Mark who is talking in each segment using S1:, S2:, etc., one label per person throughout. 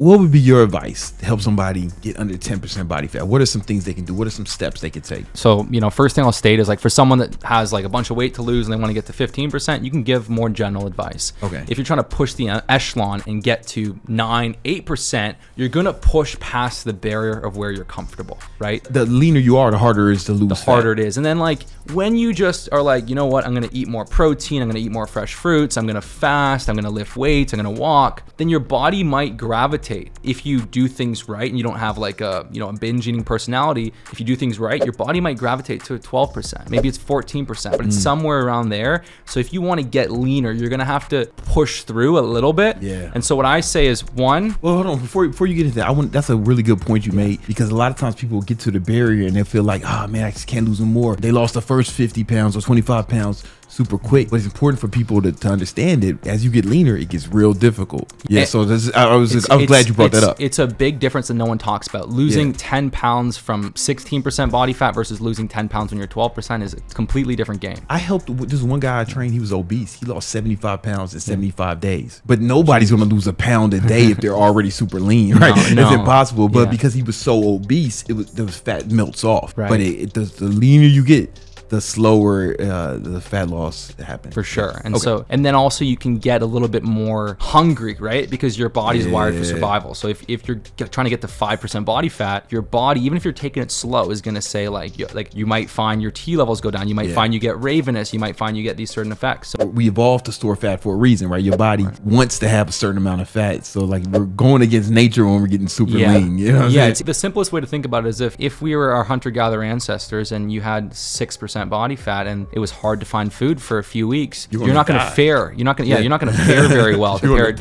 S1: what would be your advice to help somebody get under 10% body fat? What are some things they can do? What are some steps they could take?
S2: So, first thing I'll state is like for someone that has like a bunch of weight to lose and they want to get to 15%, you can give more general advice.
S1: Okay.
S2: If you're trying to push the echelon and get to 9-8%, you're going to push past the barrier of where you're comfortable, right?
S1: The leaner you are, the harder it is to lose
S2: The harder it is. And then like when you just are like, you know what, I'm going to eat more protein, I'm going to eat more fresh fruits, I'm going to fast, I'm going to lift weights, I'm going to walk, then your body might gravitate. If you do things right and you don't have like a binge eating personality, if you do things right, your body might gravitate to 12%. Maybe it's 14%, but it's somewhere around there. So if you want to get leaner, you're going to have to push through a little bit.
S1: Yeah.
S2: And so what I say is one.
S1: Well, hold on. Before you get into that, that's a really good point you made, because a lot of times people get to the barrier and they feel like, oh man, I just can't lose them more. They lost the first 50 pounds or 25 pounds super quick, but it's important for people to understand it. As you get leaner, it gets real difficult. Yeah, so I was glad you brought that up.
S2: It's a big difference that no one talks about. Losing 10 pounds from 16% body fat versus losing 10 pounds when you're 12% is a completely different game.
S1: I helped with this one guy I trained. He was obese. He lost 75 pounds in 75 days. But nobody's going to lose a pound a day if they're already super lean, right?
S2: No.
S1: It's impossible. But because he was so obese, the fat melts off.
S2: Right.
S1: But the leaner you get, the slower the fat loss happens.
S2: For sure. And and then also you can get a little bit more hungry, right? Because your body's wired for survival. So if you're trying to get to 5% body fat, your body, even if you're taking it slow, is going to say like you might find your T levels go down. You might find you get ravenous. You might find you get these certain effects. So
S1: we evolved to store fat for a reason, right? Your body wants to have a certain amount of fat. So like we're going against nature when we're getting super lean. You know what I'm saying?
S2: It's the simplest way to think about it is if we were our hunter-gatherer ancestors and you had 6% body fat and it was hard to find food for a few weeks, you're not going to fare. You're not going to fare very well compared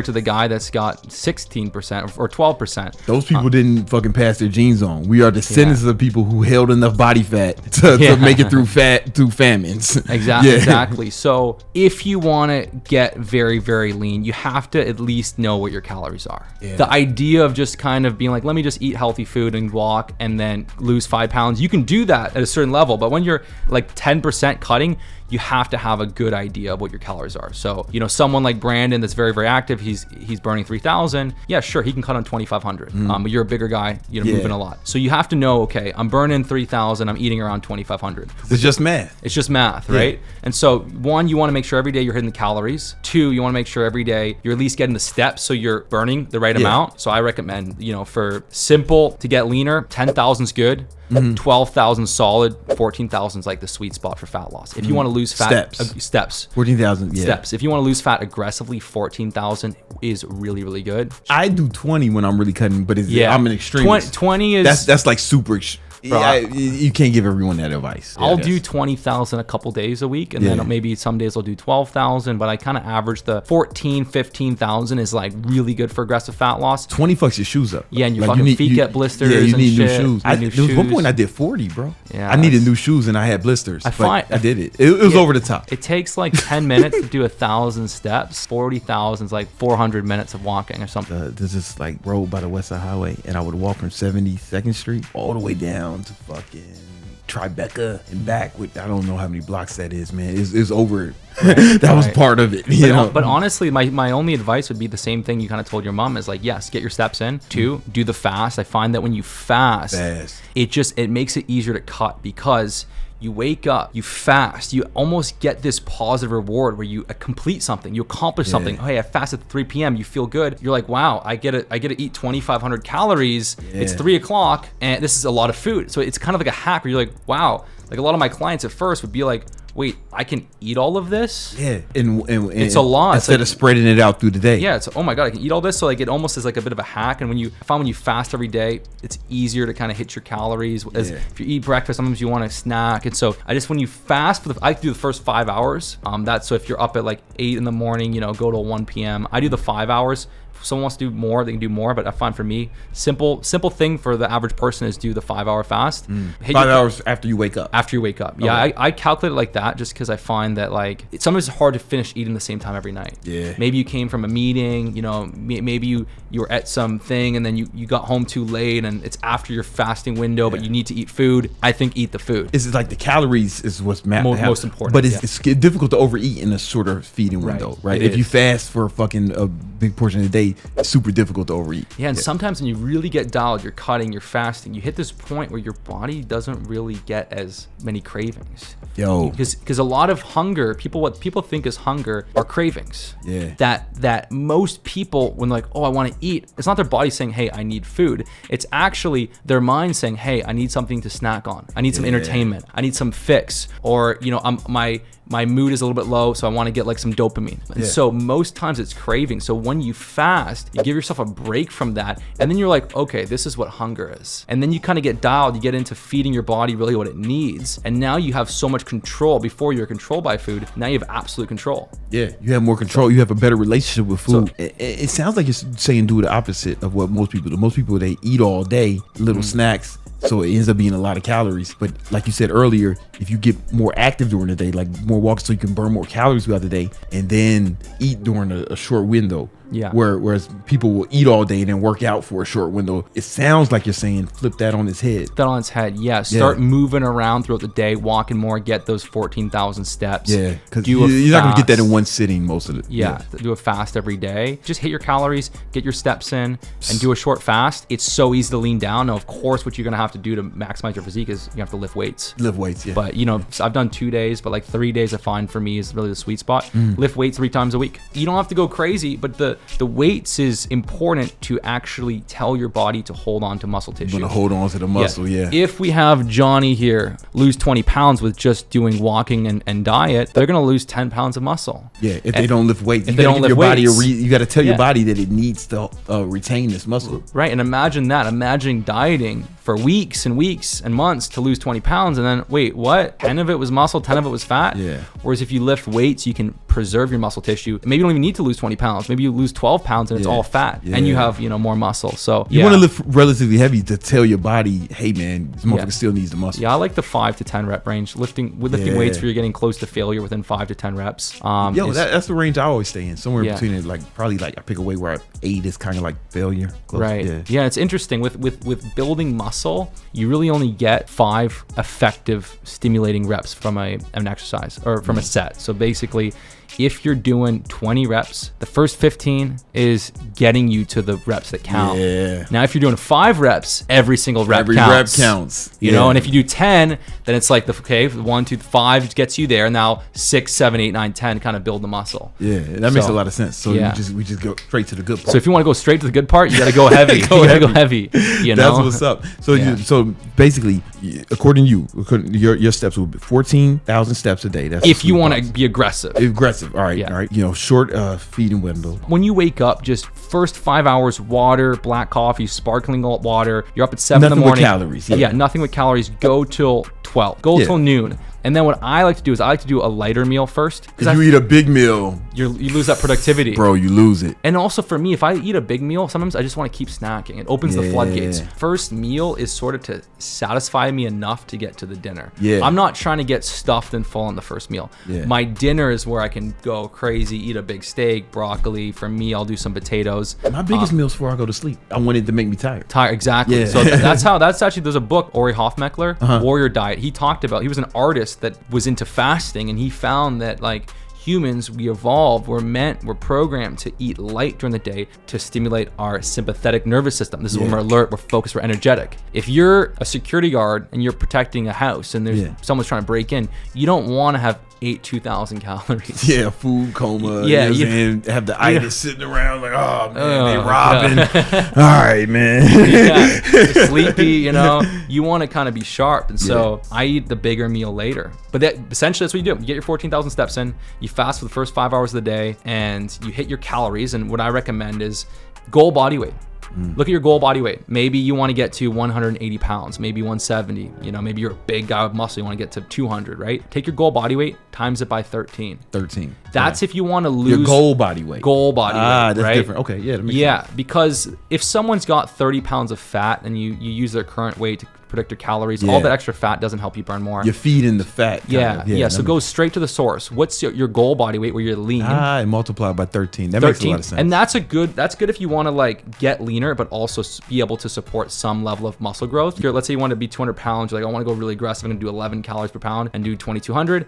S2: to the guy that's got 16% or 12%.
S1: Those people didn't fucking pass their genes on. We are descendants of people who held enough body fat to make it through famines.
S2: Exactly. So if you want to get very, very lean, you have to at least know what your calories are. The idea of just kind of being like, let me just eat healthy food and walk and then lose 5 pounds, you can do that at a certain level. But when you're like 10% cutting, you have to have a good idea of what your calories are. So, someone like Brandon that's very, very active, he's burning 3,000. Yeah, sure, he can cut on 2,500. But you're a bigger guy, moving a lot. So you have to know, okay, I'm burning 3,000, I'm eating around 2,500.
S1: It's just math.
S2: It's just math, right? And so one, you want to make sure every day you're hitting the calories. Two, you want to make sure every day you're at least getting the steps so you're burning the right amount. So I recommend, for simple to get leaner, 10,000 is good. 12,000 solid, 14,000 is like the sweet spot for fat loss. If you want to lose fat, steps.
S1: 14,000,
S2: steps. If you want to lose fat aggressively, 14,000 is really, really good.
S1: I do 20 when I'm really cutting, but I'm an extremist.
S2: 20 is
S1: that's like super. You can't give everyone that advice.
S2: I'll do 20,000 a couple days a week, and then maybe some days I'll do 12,000, but I kind of average the 14, 15,000 is like really good for aggressive fat loss.
S1: 20 fucks your shoes up.
S2: Yeah, and your fucking feet get blisters. Yeah,
S1: you need
S2: new
S1: shoes. There was one point I did 40, bro.
S2: Yeah,
S1: I needed new shoes and I had blisters. I did it. It was over the top.
S2: It takes like 10 minutes to do 1,000 steps. 40,000 is like 400 minutes of walking or something.
S1: There's this like road by the West Side Highway, and I would walk from 72nd Street all the way down to fucking Tribeca and back. I don't know how many blocks that is, man. It's over. That was part of it, you know.
S2: But honestly, my only advice would be the same thing you kind of told your mom is like, yes, get your steps in. 2, do the fast. I find that when you fast. It makes it easier to cut because you wake up, you fast, you almost get this positive reward where you complete something, you accomplish something. Oh, hey, I fasted at 3 p.m. You feel good. You're like, wow, I get to eat 2,500 calories. It's 3 o'clock and this is a lot of food. So it's kind of like a hack where you're like, wow. Like a lot of my clients at first would be like, wait, I can eat all of this?
S1: Yeah. And
S2: it's a lot.
S1: Instead of spreading it out through the day.
S2: Yeah, it's, oh my God, I can eat all this. So like it almost is like a bit of a hack. And when you fast every day, it's easier to kind of hit your calories. If you eat breakfast, sometimes you want to snack. And so when you fast, I do the first 5 hours. So if you're up at like 8 in the morning, go to 1 p.m. I do the 5 hours. If someone wants to do more, they can do more, but I find for me, simple thing for the average person is do the 5 hour fast.
S1: 5 hours after you wake up.
S2: After you wake up. Yeah, okay. I calculate it like that just because I find that like sometimes it's hard to finish eating the same time every night. Yeah. Maybe you came from a meeting, maybe you were at something and then you got home too late and it's after your fasting window, but you need to eat food. I think eat the food.
S1: It's like the calories is what's
S2: most important.
S1: But it's difficult to overeat in a shorter feeding window, right? If you fast for a big portion of the day, day, it's super difficult to overeat.
S2: Yeah, and sometimes when you really get dialed, you're cutting, you're fasting, you hit this point where your body doesn't really get as many cravings. Because a lot of hunger, what people think is hunger are cravings.
S1: Yeah.
S2: That most people, when like, oh, I want to eat, it's not their body saying, hey, I need food. It's actually their mind saying, hey, I need something to snack on. I need some entertainment. I need some fix. Or, you know, my mood is a little bit low, so I want to get like some dopamine. And so most times it's craving. So when you fast, you give yourself a break from that, and then you're like, okay, this is what hunger is. And then you kind of get dialed, you get into feeding your body really what it needs. And now you have so much control. Before you're controlled by food, now you have absolute control.
S1: Yeah, you have more control. You have a better relationship with food. So, it sounds like you're saying do the opposite of what most people do. Most people, they eat all day, little snacks. So it ends up being a lot of calories. But like you said earlier, if you get more active during the day, like more walks so you can burn more calories throughout the day, and then eat during a short window.
S2: Yeah.
S1: Whereas people will eat all day and then work out for a short window. It sounds like you're saying flip that on its head.
S2: That on its head, yeah. Start moving around throughout the day, walking more, get those 14,000 steps.
S1: Yeah, because you're not going to get that in one sitting most of it.
S2: Yeah, do a fast every day. Just hit your calories, get your steps in, and do a short fast. It's so easy to lean down. Now, of course, what you're going to have to do to maximize your physique is you have to lift weights.
S1: Lift weights, yeah.
S2: But, you know, I've done 2 days, but like 3 days I find for me is really the sweet spot. Lift weights 3 times a week. You don't have to go crazy, but the weights is important to actually tell your body to hold on to muscle tissue.
S1: You're going to hold on to the muscle, yeah.
S2: If we have Johnny here lose 20 pounds with just doing walking and diet, they're going to lose 10 pounds of muscle.
S1: Yeah, if they don't lift weights.
S2: If they don't lift weights.
S1: You got to tell your body that it needs to retain this muscle.
S2: Right, and imagine that. Imagine dieting for weeks and weeks and months to lose 20 pounds, and then, wait, what? 10 of it was muscle, 10 of it was fat?
S1: Yeah.
S2: Whereas if you lift weights, you can preserve your muscle tissue. Maybe you don't even need to lose 20 pounds. Maybe you lose 12 pounds and it's all fat, and you have, you know, more muscle. So
S1: you want to lift relatively heavy to tell your body, hey man, this motherfucker still needs the muscle.
S2: Yeah, I like the 5 to 10 rep range. Lifting weights where you're getting close to failure within 5 to 10 reps.
S1: That's the range I always stay in. Somewhere between it, probably I pick a weight where 8 is kind of like failure. Close.
S2: Right. Yeah, it's interesting with building muscle. You really only get 5 effective stimulating reps from an exercise or from a set. So basically, if you're doing 20 reps, the first 15 is getting you to the reps that count.
S1: Yeah.
S2: Now, if you're doing 5 reps, every single rep counts. You know, and if you do 10, then it's like 1, 2, 5 gets you there. Now 6, 7, 8, 9, 10 kind of build the muscle.
S1: Yeah, that makes a lot of sense. So we just go straight to the good part.
S2: So if you want to go straight to the good part, you got to go heavy. You got to go heavy. You know,
S1: that's what's up. So so basically, according to your steps will be 14,000 steps a day. That's
S2: if you want to be aggressive.
S1: All right. You know, short feeding window.
S2: When you wake up, just first 5 hours, water, black coffee, sparkling water. You're up at 7 in the morning.
S1: Nothing with calories.
S2: Yeah, nothing with calories. Go till 12. Go till noon. And then what I like to do is I like to do a lighter meal first.
S1: If you eat a big meal,
S2: you lose that productivity.
S1: Bro, you lose it.
S2: And also for me, if I eat a big meal, sometimes I just want to keep snacking. It opens the floodgates. First meal is sort of to satisfy me enough to get to the dinner.
S1: Yeah.
S2: I'm not trying to get stuffed and full on the first meal. Yeah. My dinner is where I can go crazy, eat a big steak, broccoli. For me, I'll do some potatoes.
S1: My biggest meal is before I go to sleep. I want it to make me tired.
S2: Exactly. Yeah. So that's actually, there's a book, Ori Hofmeckler, Warrior Diet. He was an artist that was into fasting, and he found that like humans, we evolved, we're programmed to eat light during the day to stimulate our sympathetic nervous system. This is when we're alert, we're focused, we're energetic. If you're a security guard and you're protecting a house and there's someone's trying to break in, you don't want to have 2,000 calories.
S1: Yeah, food coma.
S2: Yeah,
S1: you have the itis sitting around like, oh man, they robbing. All right, man.
S2: Sleepy, you know. You want to kind of be sharp, and so I eat the bigger meal later. But essentially, that's what you do. You get your 14,000 steps in. You fast for the first 5 hours of the day, and you hit your calories. And what I recommend is goal body weight. Look at your goal body weight. Maybe you want to get to 180 pounds, maybe 170. You know, maybe you're a big guy with muscle. You want to get to 200, right? Take your goal body weight, times it by 13. That's if you want to lose
S1: your goal body weight.
S2: That's
S1: right? Different. Okay, yeah. That makes sense.
S2: Because if someone's got 30 pounds of fat and you use their current weight to predict your calories, all that extra fat doesn't help you burn more.
S1: You're feeding the fat.
S2: So go straight to the source. What's your goal body weight where you're lean?
S1: And multiply by 13. That makes a lot of sense.
S2: And that's good if you want to like get leaner, but also be able to support some level of muscle growth. Let's say you want to be 200 pounds. You're like, I want to go really aggressive. I'm going to do 11 calories per pound and do 2,200.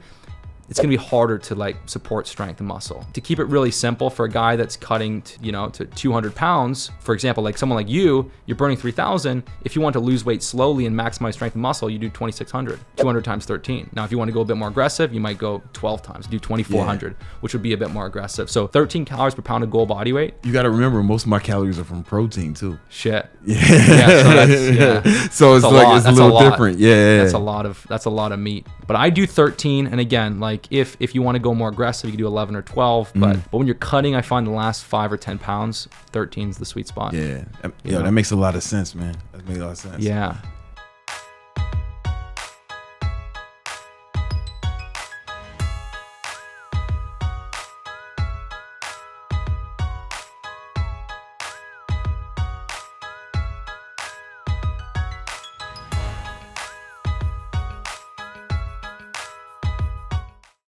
S2: it's gonna be harder to like support strength and muscle. To keep it really simple for a guy that's cutting to 200 pounds, for example, like someone like you're burning 3,000. If you want to lose weight slowly and maximize strength and muscle, you do 2,600, 200 times 13. Now, if you want to go a bit more aggressive, you might go 12 times, do 2,400, which would be a bit more aggressive. So 13 calories per pound of goal body weight.
S1: You got to remember, most of my calories are from protein too.
S2: Shit.
S1: Yeah. So it's like it's a little different. Yeah.
S2: That's a lot of meat. But I do 13, and again, like if you want to go more aggressive, you can do 11 or 12. But when you're cutting, I find the last 5 or 10 pounds, 13 is the sweet spot.
S1: Yeah. That makes a lot of sense, man. That makes a lot of sense.
S2: Yeah.